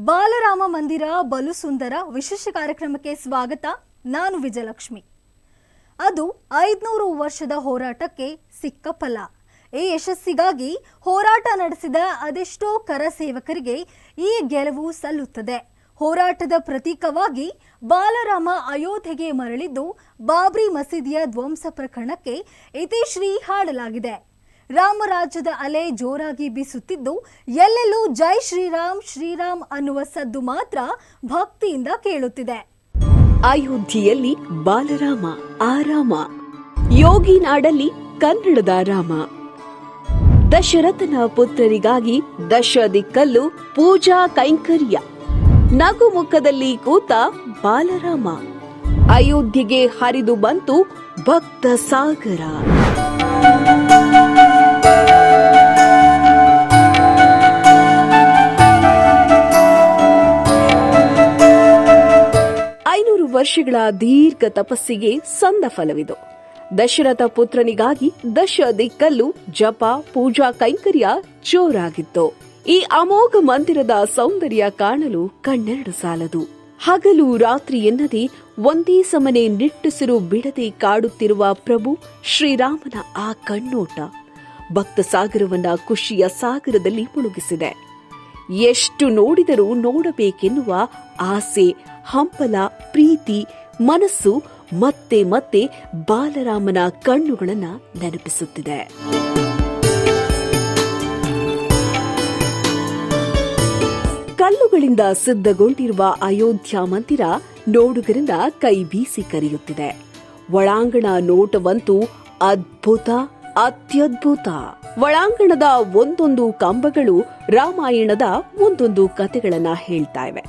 ಬಾಲರಾಮ ಮಂದಿರ ಬಲು ಸುಂದರ ವಿಶೇಷ ಕಾರ್ಯಕ್ರಮಕ್ಕೆ ಸ್ವಾಗತ. ನಾನು ವಿಜಯಲಕ್ಷ್ಮಿ. ಅದು 500 ವರ್ಷದ ಹೋರಾಟಕ್ಕೆ ಸಿಕ್ಕ ಫಲ. ಈ ಯಶಸ್ಸಿಗಾಗಿ ಹೋರಾಟ ನಡೆಸಿದ ಅದೆಷ್ಟೋ ಕರಸೇವಕರಿಗೆ ಈ ಗೆಲುವು ಸಲ್ಲುತ್ತದೆ. ಹೋರಾಟದ ಪ್ರತೀಕವಾಗಿ ಬಾಲರಾಮ ಅಯೋಧ್ಯೆಗೆ ಮರಳಿದ್ದು ಬಾಬ್ರಿ ಮಸೀದಿಯ ಧ್ವಂಸ ಪ್ರಕರಣಕ್ಕೆ ಇತಿಶ್ರೀ ಹಾಡಲಾಗಿದೆ. ರಾಮರಾಜ್ಯದ ಅಲೆ ಜೋರಾಗಿ ಬೀಸುತ್ತಿದ್ದು ಎಲ್ಲೆಲ್ಲೂ ಜೈ ಶ್ರೀರಾಮ್ ಶ್ರೀರಾಮ್ ಅನ್ನುವ ಸದ್ದು ಮಾತ್ರ ಭಕ್ತಿಯಿಂದ ಕೇಳುತ್ತಿದೆ. ಅಯೋಧ್ಯೆಯಲ್ಲಿ ಬಾಲರಾಮ ಆರಾಮ, ಯೋಗಿ ನಾಡಲ್ಲಿ ಕನ್ನಡದ ರಾಮ. ದಶರಥನ ಪುತ್ರರಿಗಾಗಿ ದಶ ದಿಕ್ಕಲ್ಲೂ ಪೂಜಾ ಕೈಂಕರ್ಯ, ನಗು ಮುಖದಲ್ಲಿ ಕೂತ ಬಾಲರಾಮ. ಅಯೋಧ್ಯೆಗೆ ಹರಿದು ಬಂತು ಭಕ್ತ ಸಾಗರ. ವರ್ಷಗಳ ದೀರ್ಘ ತಪಸ್ಸಿಗೆ ಸಂದ ಫಲವಿದು. ದಶರಥ ಪುತ್ರನಿಗಾಗಿ ದಶ ದಿಕ್ಕಲ್ಲೂ ಜಪ ಪೂಜಾ ಕೈಂಕರ್ಯ ಜೋರಾಗಿತ್ತು. ಈ ಅಮೋಘ ಮಂದಿರದ ಸೌಂದರ್ಯ ಕಾಣಲು ಕಣ್ಣೆರಡು ಸಾಲದು. ಹಗಲು ರಾತ್ರಿ ಎನ್ನದೆ ಒಂದೇ ಸಮನೆ ನಿಟ್ಟುಸಿರು ಬಿಡದೆ ಕಾಡುತ್ತಿರುವ ಪ್ರಭು ಶ್ರೀರಾಮನ ಆ ಕಣ್ಣೋಟ ಭಕ್ತ ಸಾಗರವನ್ನ ಖುಷಿಯ ಸಾಗರದಲ್ಲಿ ಮುಳುಗಿಸಿದೆ. ಎಷ್ಟು ನೋಡಿದರೂ ನೋಡಬೇಕೆನ್ನುವ ಆಸೆ, ಹಂಬಲ, ಪ್ರೀತಿ ಮನಸ್ಸು ಮತ್ತೆ ಮತ್ತೆ ಬಾಲರಾಮನ ಕಣ್ಣುಗಳನ್ನ ನೆನಪಿಸುತ್ತಿದೆ. ಕಲ್ಲುಗಳಿಂದ ಸಿದ್ಧಗೊಂಡಿರುವ ಅಯೋಧ್ಯ ಮಂದಿರ ನೋಡುಗರಿಂದ ಕೈ ಬೀಸಿ ಕರೆಯುತ್ತಿದೆ. ಒಳಾಂಗಣ ನೋಟವಂತೂ ಅದ್ಭುತ, ಅತ್ಯದ್ಭುತ. ಒಳಾಂಗಣದ ಒಂದೊಂದು ಕಂಬಗಳು ರಾಮಾಯಣದ ಒಂದೊಂದು ಕಥೆಗಳನ್ನ ಹೇಳ್ತಾ ಇವೆ.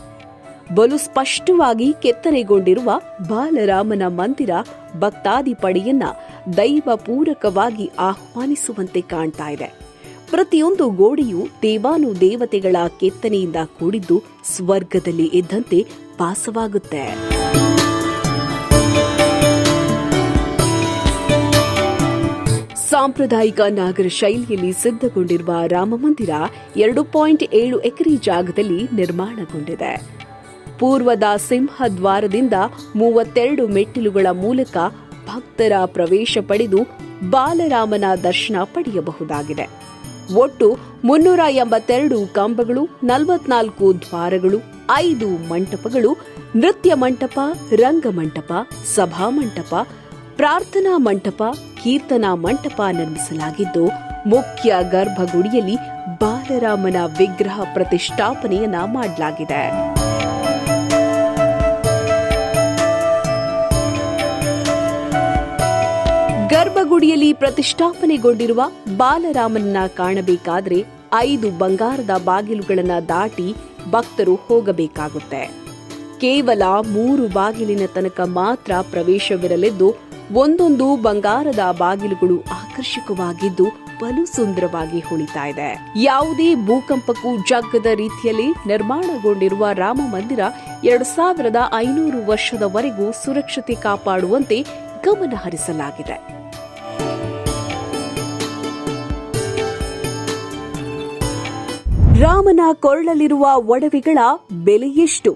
ಬಲು ಸ್ಪಷ್ಟವಾಗಿ ಕೆತ್ತನೆಗೊಂಡಿರುವ ಬಾಲರಾಮನ ಮಂದಿರ ಭಕ್ತಾದಿ ಪಡೆಯನ್ನ ದೈವ ಪೂರಕವಾಗಿ ಆಹ್ವಾನಿಸುವಂತೆ ಕಾಣ್ತಾ ಇದೆ. ಪ್ರತಿಯೊಂದು ಗೋಡೆಯು ದೇವಾನು ದೇವತೆಗಳ ಕೆತ್ತನೆಯಿಂದ ಕೂಡಿದ್ದು ಸ್ವರ್ಗದಲ್ಲಿ ಇದ್ದಂತೆ ಭಾಸವಾಗುತ್ತೆ. ಸಾಂಪ್ರದಾಯಿಕ ನಾಗರ ಶೈಲಿಯಲ್ಲಿ ಸಿದ್ಧಗೊಂಡಿರುವ ರಾಮಮಂದಿರ 2.7 ಎಕರೆ ಜಾಗದಲ್ಲಿ ನಿರ್ಮಾಣಗೊಂಡಿದೆ. ಪೂರ್ವದ ಸಿಂಹದ್ವಾರದಿಂದ 32 ಮೆಟ್ಟಿಲುಗಳ ಮೂಲಕ ಭಕ್ತರ ಪ್ರವೇಶ ಪಡೆದು ಬಾಲರಾಮನ ದರ್ಶನ ಪಡೆಯಬಹುದಾಗಿದೆ. ಒಟ್ಟು 382 ಕಂಬಗಳು, 44 ದ್ವಾರಗಳು, 5 ಮಂಟಪಗಳು, ನೃತ್ಯ ಮಂಟಪ, ರಂಗಮಂಟಪ, ಸಭಾಮಂಟಪ, ಪ್ರಾರ್ಥನಾ ಮಂಟಪ, ಕೀರ್ತನಾ ಮಂಟಪ ನಿರ್ಮಿಸಲಾಗಿದ್ದು ಮುಖ್ಯ ಗರ್ಭಗುಡಿಯಲ್ಲಿ ಬಾಲರಾಮನ ವಿಗ್ರಹ ಪ್ರತಿಷ್ಠಾಪನೆಯನ್ನ ಮಾಡಲಾಗಿದೆ. ಗರ್ಭಗುಡಿಯಲ್ಲಿ ಪ್ರತಿಷ್ಠಾಪನೆಗೊಂಡಿರುವ ಬಾಲರಾಮನನ್ನ ಕಾಣಬೇಕಾದ್ರೆ 5 ಬಂಗಾರದ ಬಾಗಿಲುಗಳನ್ನು ದಾಟಿ ಭಕ್ತರು ಹೋಗಬೇಕಾಗುತ್ತೆ. ಕೇವಲ 3 ಬಾಗಿಲಿನ ತನಕ ಮಾತ್ರ ಪ್ರವೇಶವಿರಲಿದ್ದು ಒಂದೊಂದು ಬಂಗಾರದ ಬಾಗಿಲುಗಳು ಆಕರ್ಷಕವಾಗಿದ್ದು ಬಲು ಸುಂದರವಾಗಿ ಹೊಳಿತಾ ಇದೆ. ಯಾವುದೇ ಭೂಕಂಪಕ್ಕೂ ಜಗ್ಗದ ರೀತಿಯಲ್ಲಿ ನಿರ್ಮಾಣಗೊಂಡಿರುವ ರಾಮ ಮಂದಿರ 2500 ವರ್ಷದವರೆಗೂ ಸುರಕ್ಷತೆ ಕಾಪಾಡುವಂತೆ ಗಮನ ಹರಿಸಲಾಗಿದೆ. ರಾಮನ ಕೊರಳಲ್ಲಿರುವ ಒಡವೆಗಳ ಬೆಲೆ ಎಷ್ಟು?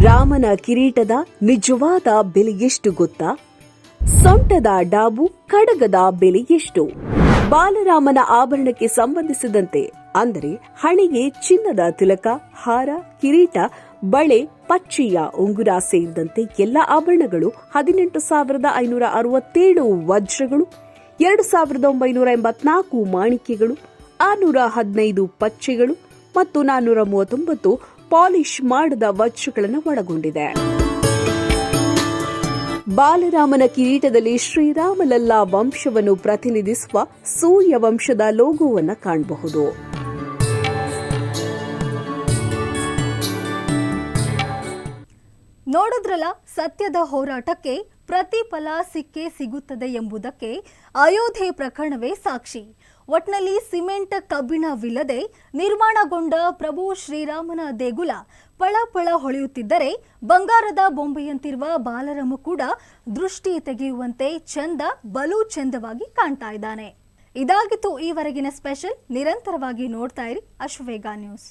ರಾಮನ ಕಿರೀಟದ ನಿಜವಾದ ಬೆಲೆ ಎಷ್ಟು ಗೊತ್ತಾ? ಸೊಂಟದ ಡಾಬು, ಖಡ್ಗದ ಬೆಲೆ ಎಷ್ಟು? ಬಾಲರಾಮನ ಆಭರಣಕ್ಕೆ ಸಂಬಂಧಿಸಿದಂತೆ ಅಂದರೆ ಹಣೆಗೆ ಚಿನ್ನದ ತಿಲಕ, ಹಾರ, ಕಿರೀಟ, ಬಳೆ, ಪಚ್ಚೆಯ ಉಂಗುರ ಸೇರಿದಂತೆ ಎಲ್ಲ ಆಭರಣಗಳು 18,567 ವಜ್ರಗಳು, 2,984 ಮಾಣಿಕ್ಯಗಳು, 615 ಪಚ್ಚೆಗಳು ಮತ್ತು 439 ಪಾಲಿಶ್ ಮಾಡದ ವಜ್ರಗಳನ್ನು ಒಳಗೊಂಡಿದೆ. ಬಾಲರಾಮನ ಕಿರೀಟದಲ್ಲಿ ಶ್ರೀರಾಮಲಲ್ಲಾ ವಂಶವನ್ನು ಪ್ರತಿನಿಧಿಸುವ ಸೂರ್ಯ ವಂಶದ ಲೋಗೋವನ್ನು ಕಾಣಬಹುದು. ನೋಡಿದ್ರಲ್ಲ, ಸತ್ಯದ ಹೋರಾಟಕ್ಕೆ ಪ್ರತಿಫಲ ಸಿಕ್ಕೇ ಸಿಗುತ್ತದೆ ಎಂಬುದಕ್ಕೆ ಅಯೋಧ್ಯೆ ಪ್ರಕರಣವೇ ಸಾಕ್ಷಿ. ಒಟ್ನಲ್ಲಿ ಸಿಮೆಂಟ್ ಕಬ್ಬಿಣವಿಲ್ಲದೆ ನಿರ್ಮಾಣಗೊಂಡ ಪ್ರಭು ಶ್ರೀರಾಮನ ದೇಗುಲ ಪಳಪಳ ಹೊಳೆಯುತ್ತಿದ್ದರೆ ಬಂಗಾರದ ಬೊಂಬೆಯಂತಿರುವ ಬಾಲರಾಮ ಕೂಡ ದೃಷ್ಟಿ ತೆಗೆಯುವಂತೆ ಬಲು ಚಂದವಾಗಿ ಕಾಣ್ತಾ ಇದ್ದಾನೆ. ಇದಾಗಿತ್ತು ಈವರೆಗಿನ ಸ್ಪೆಷಲ್. ನಿರಂತರವಾಗಿ ನೋಡ್ತಾ ಇರಿ ಅಶ್ವವೇಗ ನ್ಯೂಸ್.